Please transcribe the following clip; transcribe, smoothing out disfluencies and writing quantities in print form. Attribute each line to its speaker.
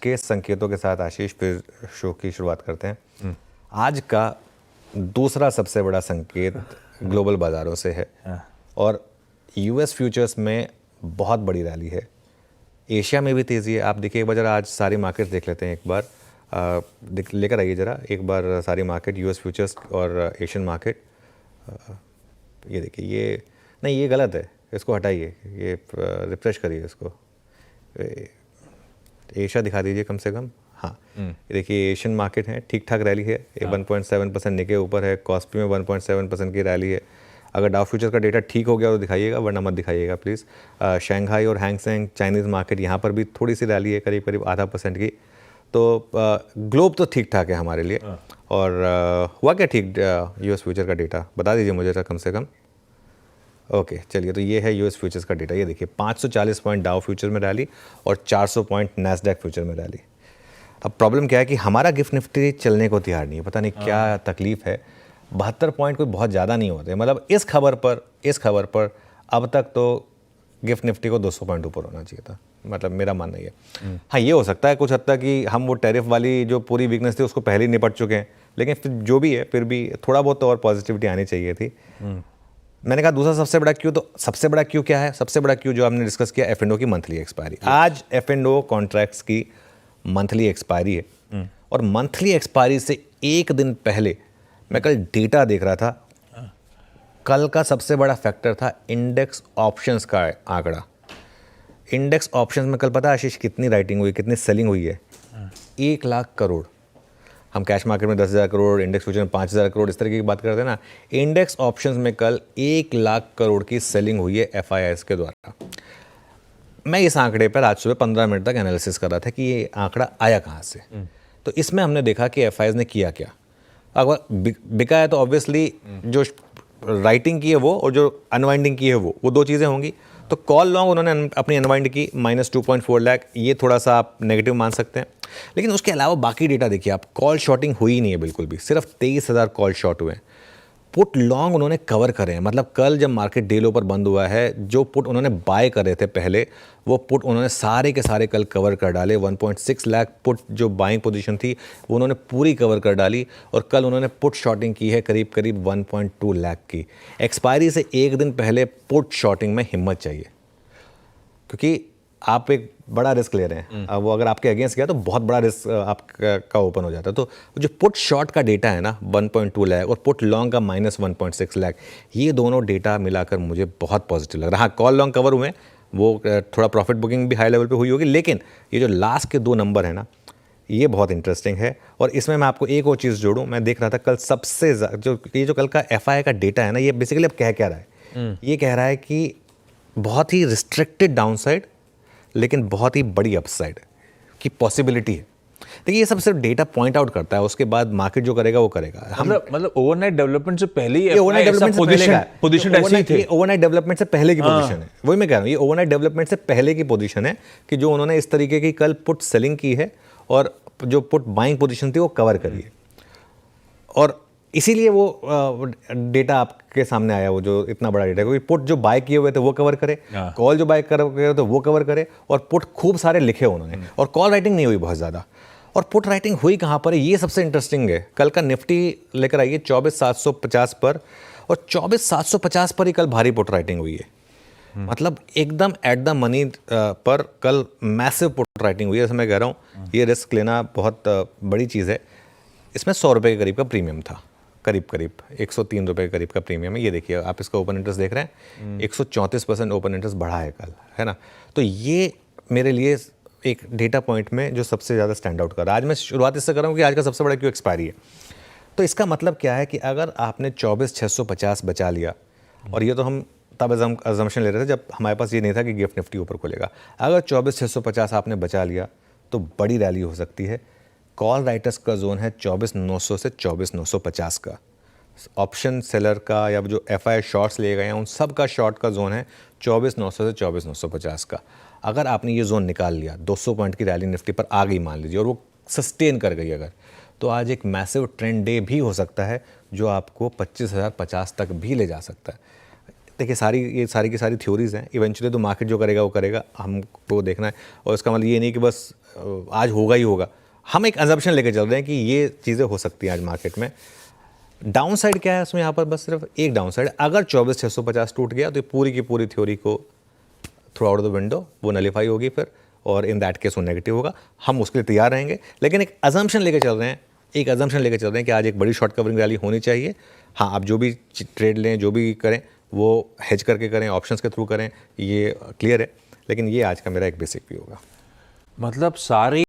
Speaker 1: के संकेतों के साथ आशीष फिर शो की शुरुआत करते हैं। आज का दूसरा सबसे बड़ा संकेत ग्लोबल बाज़ारों से है और यूएस फ्यूचर्स में बहुत बड़ी रैली है। एशिया में भी तेज़ी है। आप देखिए एक बार जरा आज सारी मार्केट देख लेते हैं, एक बार लेकर आइए ज़रा एक बार सारी मार्केट, यूएस फ्यूचर्स और एशियन मार्केट। ये देखिए, ये नहीं, ये गलत है, इसको हटाइए, ये रिफ्रेश करिए इसको, एशिया दिखा दीजिए कम से कम। हाँ, ये देखिए एशियन मार्केट है, ठीक ठाक रैली है, 1.7% निके ऊपर है, कॉस्पी में 1.7% की रैली है। अगर डाउ फ्यूचर का डेटा ठीक हो गया तो दिखाइएगा, वरना मत दिखाइएगा प्लीज़। शंघाई और हैंगसेंग चाइनीज़ मार्केट, यहाँ पर भी थोड़ी सी रैली है, करीब करीब 0.5% की। तो ग्लोब तो ठीक ठाक है हमारे लिए। और हुआ क्या ठीक यूएस फ्यूचर का डेटा बता दीजिए मुझे कम से कम। ओके चलिए, तो ये है यूएस फ्यूचर्स का डेटा। ये देखिए 540 पॉइंट डाउ फ्यूचर में रैली और 400 पॉइंट नैस्डैक फ्यूचर में रैली। अब प्रॉब्लम क्या है कि हमारा गिफ्ट निफ्टी चलने को तैयार नहीं है, पता नहीं क्या तकलीफ है। 72 पॉइंट कोई बहुत ज़्यादा नहीं होते, मतलब इस खबर पर अब तक तो गिफ्ट निफ्टी को 200 पॉइंट ऊपर होना चाहिए था, मतलब मेरा मानना ये है। हाँ, ये हो सकता है कुछ हद तक कि हम वो टैरिफ वाली जो पूरी वीकनेस थी उसको पहले ही निपट चुके हैं, लेकिन फिर जो भी है फिर भी थोड़ा बहुत तो और पॉजिटिविटी आनी चाहिए थी। मैंने कहा दूसरा सबसे बड़ा क्यू, तो सबसे बड़ा क्यू क्या है? सबसे बड़ा क्यू जो आपने डिस्कस किया, F&O की मंथली एक्सपायरी। आज F&O कॉन्ट्रैक्ट्स की मंथली एक्सपायरी है और मंथली एक्सपायरी से एक दिन पहले मैं कल डेटा देख रहा था, कल का सबसे बड़ा फैक्टर था इंडेक्स ऑप्शंस का आंकड़ा। इंडेक्स ऑप्शंस में कल पता है आशीष कितनी राइटिंग हुई, कितनी सेलिंग हुई है? 1 लाख करोड़। हम कैश मार्केट में 10,000 करोड़, इंडेक्स फ्यूचर में 5,000 करोड़, इस तरीके की बात करते हैं ना। इंडेक्स ऑप्शंस में कल 1 लाख करोड़ की सेलिंग हुई है FIIs के द्वारा। मैं इस आंकड़े पर आज सुबह 15 मिनट तक एनालिसिस कर रहा था कि ये आंकड़ा आया कहाँ से। तो इसमें हमने देखा कि FIIs ने किया क्या। अगर बिका है तो ऑब्वियसली जो राइटिंग की है वो और जो अनवाइंडिंग की है वो 2 चीज़ें होंगी। तो कॉल लॉन्ग उन्होंने अपनी अनवाइंड की -2.4 लाख, ये थोड़ा सा आप नेगेटिव मान सकते हैं। लेकिन उसके अलावा बाकी डेटा देखिए आप, कॉल शॉर्टिंग हुई नहीं है बिल्कुल भी, सिर्फ 23,000 कॉल शॉर्ट हुए हैं। पुट लॉन्ग उन्होंने कवर करे हैं, मतलब कल जब मार्केट डे लो पर बंद हुआ है, जो पुट उन्होंने बाय करे थे पहले, वो पुट उन्होंने सारे के सारे कल कवर कर डाले। 1.6 लाख पुट जो बाइंग पोजीशन थी वो उन्होंने पूरी कवर कर डाली और कल उन्होंने पुट शॉर्टिंग की है करीब करीब 1.2 लाख की। एक्सपायरी से एक दिन पहले पुट शॉर्टिंग में हिम्मत चाहिए, क्योंकि आप एक बड़ा रिस्क ले रहे हैं। अब वो अगर आपके अगेंस्ट गया तो बहुत बड़ा रिस्क आपका ओपन हो जाता है। तो जो पुट शॉर्ट का डेटा है ना 1.2 लाख और पुट लॉन्ग का -1.6 लाख, ये दोनों डेटा मिलाकर मुझे बहुत पॉजिटिव लग रहा है। हाँ, कॉल लॉन्ग कवर हुए, वो थोड़ा प्रॉफिट बुकिंग भी हाई लेवल पे हुई होगी, लेकिन ये जो लास्ट के 2 नंबर है ना, ये बहुत इंटरेस्टिंग है। और इसमें मैं आपको एक और चीज़ जोड़ूँ, मैं देख रहा था कल सबसे जो कल का FI का डेटा है ना, ये बेसिकली अब कह क्या रहा है? ये कह रहा है कि बहुत ही रिस्ट्रिक्टेड डाउनसाइड लेकिन बहुत ही बड़ी अपसाइड की पॉसिबिलिटी है। देखिए ये सब सिर्फ डेटा पॉइंट आउट करता है, उसके बाद मार्केट जो करेगा वो करेगा।
Speaker 2: मतलब ओवरनाइट डेवलपमेंट से पहले ही
Speaker 1: ओवरनाइट डेवलपमेंट
Speaker 2: पोजीशन ऐसी ही थी।
Speaker 1: ओवरनाइट डेवलपमेंट से पहले की पोजीशन है, वही मैं कह रहा हूँ। ये ओवरनाइट डेवलपमेंट से पहले की पोजीशन है कि जो उन्होंने इस तरीके की कल पुट सेलिंग की है और जो पुट बाइंग पोजीशन थी वो कवर करी है, और इसीलिए वो डेटा आपके सामने आया, वो जो इतना बड़ा डेटा, क्योंकि पुट जो बाय किए हुए थे वो कवर करे, कॉल जो बाय कर रहे थे वो कवर करे, और पुट खूब सारे लिखे उन्होंने, और कॉल राइटिंग नहीं हुई बहुत ज़्यादा। और पुट राइटिंग हुई कहाँ पर है, ये सबसे इंटरेस्टिंग है। कल का निफ्टी लेकर आइए 24,750 पर, और 24,750 पर ही कल भारी पुट राइटिंग हुई है। मतलब एकदम एट द मनी पर कल मैसिव पुट राइटिंग हुई है। ऐसे मैं कह रहा हूँ ये रिस्क लेना बहुत बड़ी चीज़ है। इसमें 100 रुपये के करीब का प्रीमियम था, करीब 103 रुपये के करीब का प्रीमियम है। ये देखिए आप इसका ओपन इंटरेस्ट देख रहे हैं, 134% ओपन इंटरेस्ट बढ़ा है कल, है ना। तो ये मेरे लिए एक डेटा पॉइंट में जो सबसे ज़्यादा स्टैंड आउट कर रहा है। आज मैं शुरुआत इससे कर रहा हूँ कि आज का सबसे बड़ा क्यों एक्सपायरी है। तो इसका मतलब क्या है कि अगर आपने 24,650 बचा लिया, और ये तो हम तब अजम्पशन ले रहे थे जब हमारे पास ये नहीं था कि गिफ्ट निफ्टी ऊपर खुलेगा, अगर 24,650 आपने बचा लिया तो बड़ी रैली हो सकती है। कॉल राइटर्स का जोन है 24,900 से 24,950 का, ऑप्शन सेलर का या जो FI शॉर्ट्स लिए गए हैं उन सब का शॉर्ट का जोन है 24,900 से 24,950 का। अगर आपने ये जोन निकाल लिया, 200 पॉइंट की रैली निफ्टी पर आ गई मान लीजिए, और वो सस्टेन कर गई अगर, तो आज एक मैसिव ट्रेंड डे भी हो सकता है जो आपको 25,050 तक भी ले जा सकता है। देखिए ये सारी की सारी थ्योरीज़ हैं। इवेंचुअली तो मार्केट जो करेगा वो करेगा, हमको देखना है। और इसका मतलब ये नहीं कि बस आज होगा ही होगा, हम एक अजम्पशन लेके चल रहे हैं कि ये चीज़ें हो सकती हैं आज मार्केट में। डाउन साइड क्या है उसमें, यहाँ पर बस सिर्फ एक डाउन साइड, अगर 24,650 टूट गया तो पूरी की पूरी थ्योरी को थ्रू आउट द विंडो, वो नलीफाई होगी फिर, और इन दैट केस वो नेगेटिव होगा। हम उसके लिए तैयार रहेंगे, लेकिन एक अजम्पशन लेके चल रहे हैं, कि आज एक बड़ी शॉर्ट कवरिंग रैली होनी चाहिए। हाँ, आप जो भी ट्रेड लें, जो भी करें, वो हेज करके करें, ऑप्शंस के थ्रू करें, ये क्लियर है, लेकिन ये आज का मेरा एक बेसिक व्यू होगा।
Speaker 2: मतलब सारे